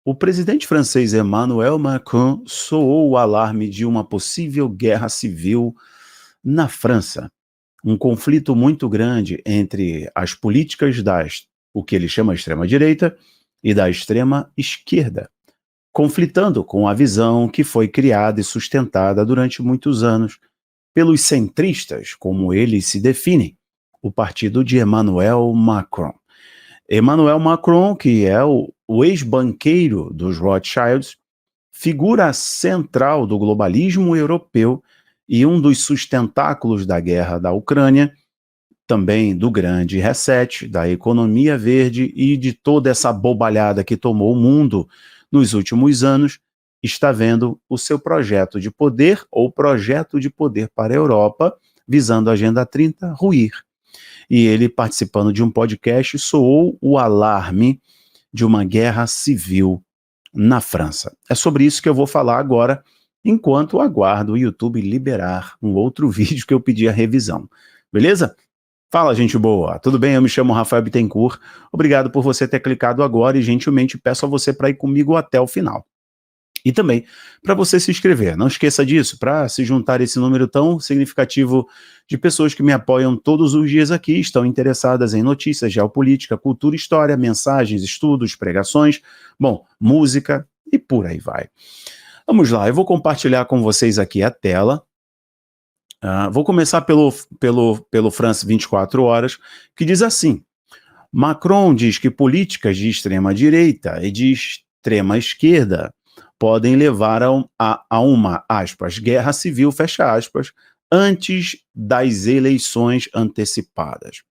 O presidente francês Emmanuel Macron soou o alarme de uma possível guerra civil na França. Um conflito muito grande entre as políticas o que ele chama de extrema-direita e da extrema-esquerda, conflitando com a visão que foi criada e sustentada durante muitos anos pelos centristas, como eles se definem, o partido de Emmanuel Macron. Emmanuel Macron, que é o ex-banqueiro dos Rothschilds, figura central do globalismo europeu e um dos sustentáculos da guerra da Ucrânia, também do grande reset, da economia verde e de toda essa bobalhada que tomou o mundo nos últimos anos, está vendo o seu projeto de poder ou projeto de poder para a Europa, visando a Agenda 30, ruir. E ele, participando de um podcast, soou o alarme de uma guerra civil na França. É sobre isso que eu vou falar agora, enquanto aguardo o YouTube liberar um outro vídeo que eu pedi a revisão. Beleza? Fala, gente boa. Tudo bem? Eu me chamo Rafael Bittencourt. Obrigado por você ter clicado agora e gentilmente peço a você para ir comigo até o final. E também para você se inscrever. Não esqueça disso, para se juntar a esse número tão significativo de pessoas que me apoiam todos os dias aqui, estão interessadas em notícias, geopolítica, cultura, história, mensagens, estudos, pregações, bom, música e por aí vai. Vamos lá, eu vou compartilhar com vocês aqui a tela. Vou começar pelo France 24 Horas, que diz assim: Macron diz que políticas de extrema-direita e de extrema-esquerda podem levar a uma, aspas, guerra civil, fecha aspas, antes das eleições antecipadas.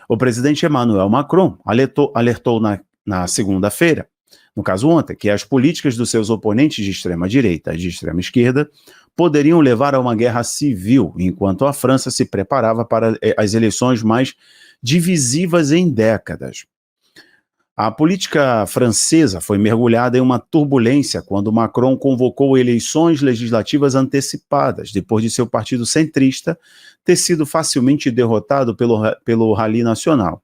O presidente Emmanuel Macron alertou na segunda-feira, no caso ontem, que as políticas dos seus oponentes de extrema-direita e de extrema-esquerda poderiam levar a uma guerra civil, enquanto a França se preparava para as eleições mais divisivas em décadas. A política francesa foi mergulhada em uma turbulência quando Macron convocou eleições legislativas antecipadas, depois de seu partido centrista ter sido facilmente derrotado pelo Rally Nacional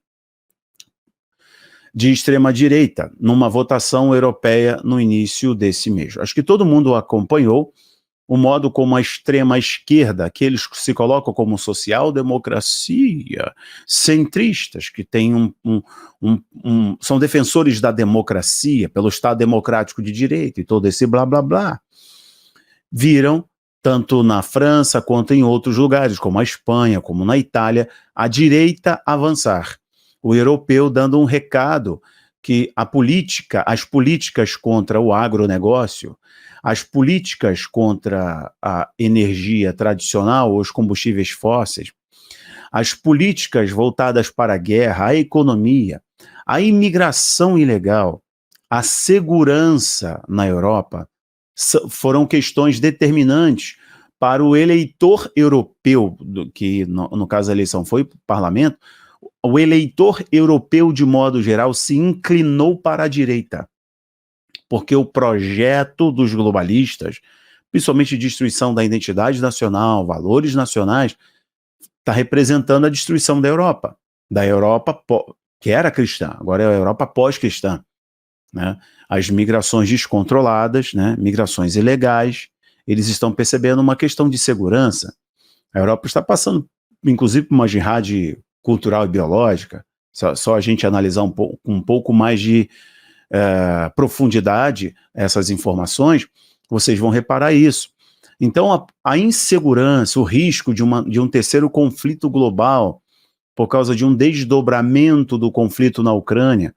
de extrema-direita, numa votação europeia no início desse mês. Acho que todo mundo acompanhou o modo como a extrema-esquerda, que eles se colocam como social-democracia, centristas, que têm são defensores da democracia, pelo Estado democrático de direito e todo esse blá blá blá, viram, tanto na França quanto em outros lugares, como a Espanha, como na Itália, a direita avançar. O europeu dando um recado que as políticas contra o agronegócio, as políticas contra a energia tradicional, os combustíveis fósseis, as políticas voltadas para a guerra, a economia, a imigração ilegal, a segurança na Europa, foram questões determinantes para o eleitor europeu, que no caso a eleição foi para o parlamento. O eleitor europeu, de modo geral, se inclinou para a direita, porque o projeto dos globalistas, principalmente destruição da identidade nacional, valores nacionais, está representando a destruição da Europa que era cristã, agora é a Europa pós-cristã, né? As migrações descontroladas, né? Migrações ilegais, eles estão percebendo uma questão de segurança. A Europa está passando, inclusive, por uma jihad cultural e biológica. Só a gente analisar um pouco mais de profundidade essas informações, vocês vão reparar isso. Então, a insegurança, o risco de um terceiro conflito global, por causa de um desdobramento do conflito na Ucrânia,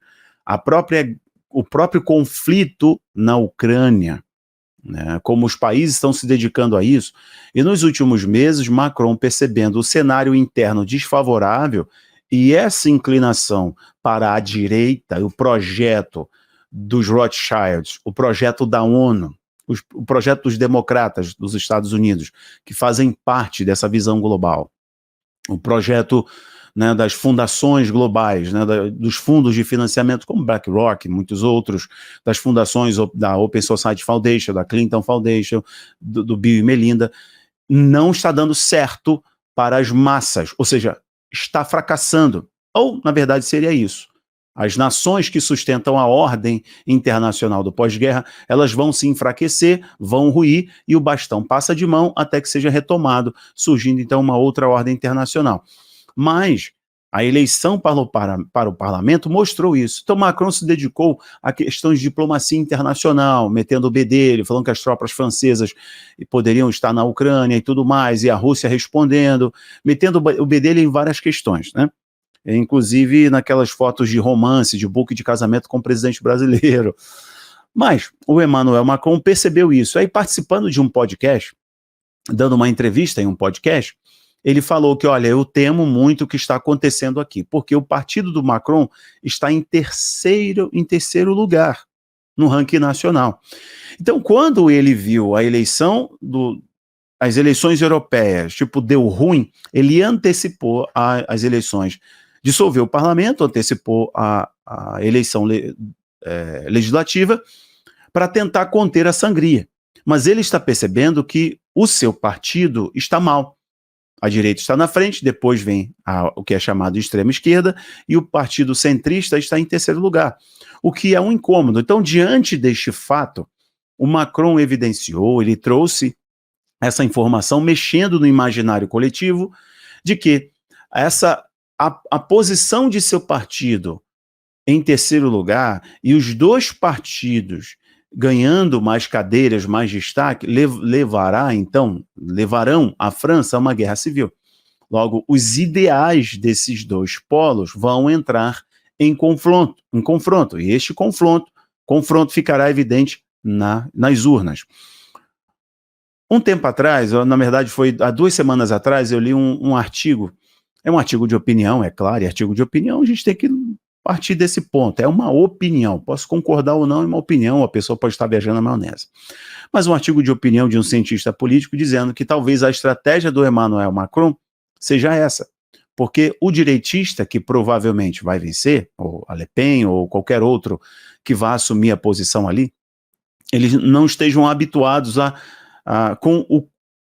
o próprio conflito na Ucrânia, né, como os países estão se dedicando a isso, e nos últimos meses, Macron, percebendo o cenário interno desfavorável e essa inclinação para a direita, o projeto dos Rothschilds, o projeto da ONU, o projeto dos democratas dos Estados Unidos, que fazem parte dessa visão global, o projeto, né, das fundações globais, né, dos fundos de financiamento como BlackRock, muitos outros, das fundações da Open Society Foundation, da Clinton Foundation, do Bill e Melinda, não está dando certo para as massas, ou seja, está fracassando. Ou, na verdade, seria isso. As nações que sustentam a ordem internacional do pós-guerra, elas vão se enfraquecer, vão ruir, e o bastão passa de mão até que seja retomado, surgindo então uma outra ordem internacional. Mas a eleição para o parlamento mostrou isso. Então Macron se dedicou a questões de diplomacia internacional, metendo o bedelho, falando que as tropas francesas poderiam estar na Ucrânia e tudo mais, e a Rússia respondendo, metendo o bedelho em várias questões, né? Inclusive naquelas fotos de romance, de book de casamento com o presidente brasileiro. Mas o Emmanuel Macron percebeu isso. Aí, participando de um podcast, dando uma entrevista em um podcast, ele falou que, olha, eu temo muito o que está acontecendo aqui, porque o partido do Macron está em terceiro lugar no ranking nacional. Então, quando ele viu a eleição as eleições europeias, tipo, deu ruim, ele antecipou as eleições, dissolveu o parlamento, antecipou a eleição legislativa para tentar conter a sangria. Mas ele está percebendo que o seu partido está mal. A direita está na frente, depois vem o que é chamado de extrema esquerda, e o partido centrista está em terceiro lugar, o que é um incômodo. Então, diante deste fato, o Macron evidenciou, ele trouxe essa informação mexendo no imaginário coletivo de que a posição de seu partido em terceiro lugar e os dois partidos ganhando mais cadeiras, mais destaque, levarão a França a uma guerra civil. Logo, os ideais desses dois polos vão entrar em confronto, e este confronto ficará evidente nas urnas. Um tempo atrás, na verdade foi há 2 semanas atrás, eu li um artigo, é um artigo de opinião, é claro, e artigo de opinião a gente tem que partir desse ponto, é uma opinião, posso concordar ou não, é uma opinião, a pessoa pode estar viajando na maionese. Mas um artigo de opinião de um cientista político dizendo que talvez a estratégia do Emmanuel Macron seja essa, porque o direitista que provavelmente vai vencer, ou a Le Pen, ou qualquer outro que vá assumir a posição ali, eles não estejam habituados com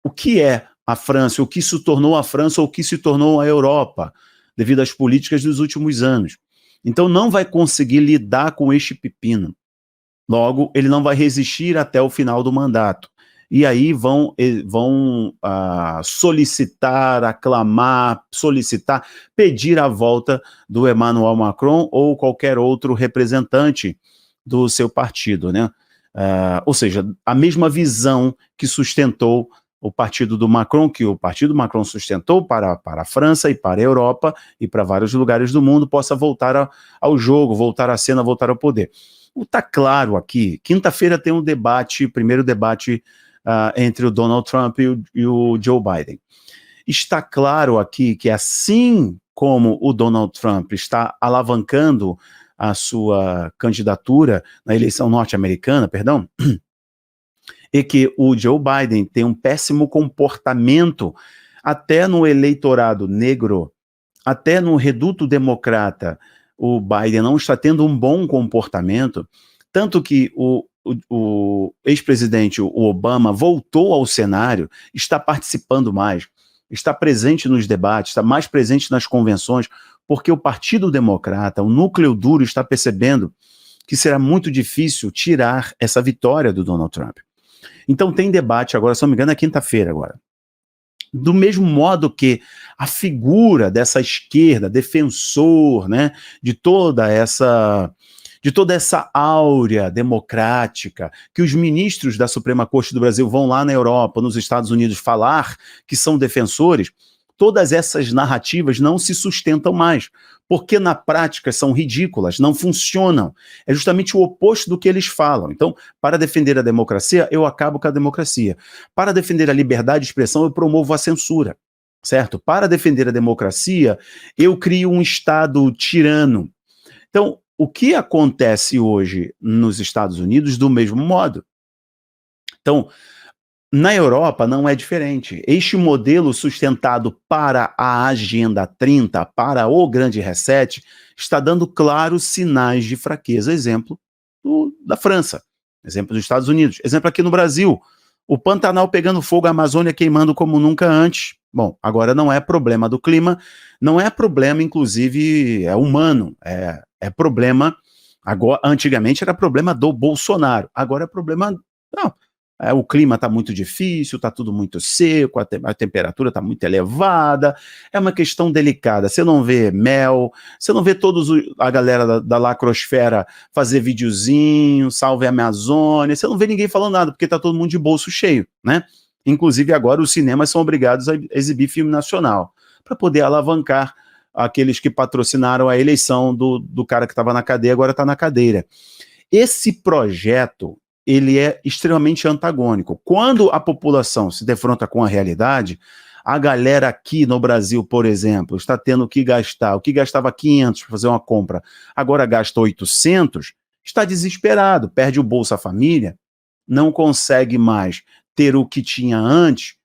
o que é a França, o que se tornou a França, ou o que se tornou a Europa, devido às políticas dos últimos anos. Então não vai conseguir lidar com este pepino. Logo, ele não vai resistir até o final do mandato. E aí vão solicitar, aclamar, pedir a volta do Emmanuel Macron ou qualquer outro representante do seu partido, né? Ou seja, a mesma visão que sustentou o partido do Macron, que o partido Macron sustentou para a França e para a Europa e para vários lugares do mundo, possa voltar ao jogo, voltar à cena, voltar ao poder. Está claro aqui, quinta-feira tem um debate, primeiro debate entre o Donald Trump e o Joe Biden. Está claro aqui que assim como o Donald Trump está alavancando a sua candidatura na eleição norte-americana, e que o Joe Biden tem um péssimo comportamento até no eleitorado negro, até no reduto democrata, o Biden não está tendo um bom comportamento, tanto que o ex-presidente, o Obama, voltou ao cenário, está participando mais, está presente nos debates, está mais presente nas convenções, porque o Partido Democrata, o núcleo duro, está percebendo que será muito difícil tirar essa vitória do Donald Trump. Então tem debate agora, se não me engano, é quinta-feira agora. Do mesmo modo que a figura dessa esquerda, defensor, né, de toda essa áurea democrática, que os ministros da Suprema Corte do Brasil vão lá na Europa, nos Estados Unidos, falar que são defensores, todas essas narrativas não se sustentam mais, porque na prática são ridículas, não funcionam. É justamente o oposto do que eles falam. Então, para defender a democracia, eu acabo com a democracia. Para defender a liberdade de expressão, eu promovo a censura, certo? Para defender a democracia, eu crio um Estado tirano. Então, o que acontece hoje nos Estados Unidos, do mesmo modo. Então, na Europa não é diferente. Este modelo sustentado para a Agenda 30, para o Grande Reset, está dando claros sinais de fraqueza. Exemplo da França, exemplo dos Estados Unidos, exemplo aqui no Brasil. O Pantanal pegando fogo, a Amazônia queimando como nunca antes. Bom, agora não é problema do clima, não é problema, inclusive, é humano, é problema. Agora, antigamente era problema do Bolsonaro, agora é problema. Não, o clima está muito difícil, está tudo muito seco, a temperatura está muito elevada, é uma questão delicada. Você não vê Mel, você não vê a galera da lacrosfera fazer videozinho, salve a Amazônia, você não vê ninguém falando nada, porque está todo mundo de bolso cheio, né? Inclusive agora os cinemas são obrigados a exibir filme nacional, para poder alavancar aqueles que patrocinaram a eleição do cara que estava na cadeia, agora está na cadeira. Esse projeto, ele é extremamente antagônico. Quando a população se defronta com a realidade, a galera aqui no Brasil, por exemplo, está tendo que gastar, o que gastava 500 para fazer uma compra, agora gasta 800, está desesperado, perde o Bolsa Família, não consegue mais ter o que tinha antes,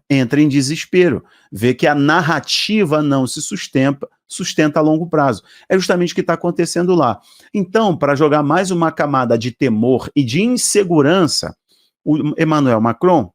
entra em desespero, vê que a narrativa não se sustenta a longo prazo. É justamente o que está acontecendo lá. Então, para jogar mais uma camada de temor e de insegurança, o Emmanuel Macron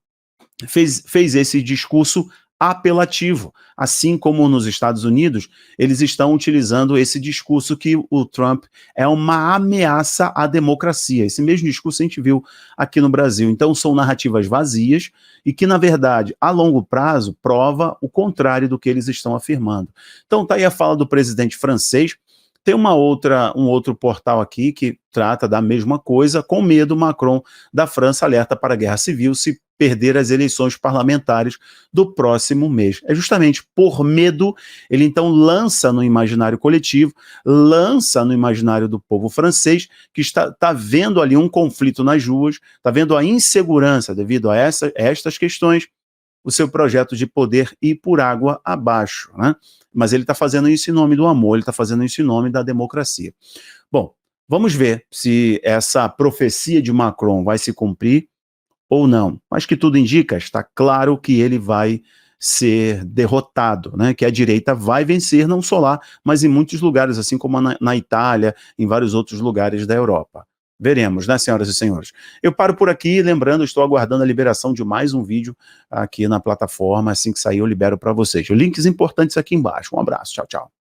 fez esse discurso apelativo, assim como nos Estados Unidos, eles estão utilizando esse discurso que o Trump é uma ameaça à democracia. Esse mesmo discurso a gente viu aqui no Brasil. Então são narrativas vazias e que, na verdade, a longo prazo, prova o contrário do que eles estão afirmando. Então tá aí a fala do presidente francês. Tem um outro portal aqui que trata da mesma coisa. Com medo, Macron da França alerta para a guerra civil se perder as eleições parlamentares do próximo mês. É justamente por medo, ele então lança no imaginário coletivo, lança no imaginário do povo francês, que está vendo ali um conflito nas ruas, está vendo a insegurança devido a estas questões, o seu projeto de poder ir por água abaixo, né? Mas ele está fazendo isso em nome do amor, ele está fazendo isso em nome da democracia. Bom, vamos ver se essa profecia de Macron vai se cumprir ou não. Mas que tudo indica, está claro que ele vai ser derrotado, né? Que a direita vai vencer não só lá, mas em muitos lugares, assim como na Itália, em vários outros lugares da Europa. Veremos, né, senhoras e senhores? Eu paro por aqui, lembrando, estou aguardando a liberação de mais um vídeo aqui na plataforma. Assim que sair, eu libero para vocês. Links importantes aqui embaixo. Um abraço, tchau, tchau.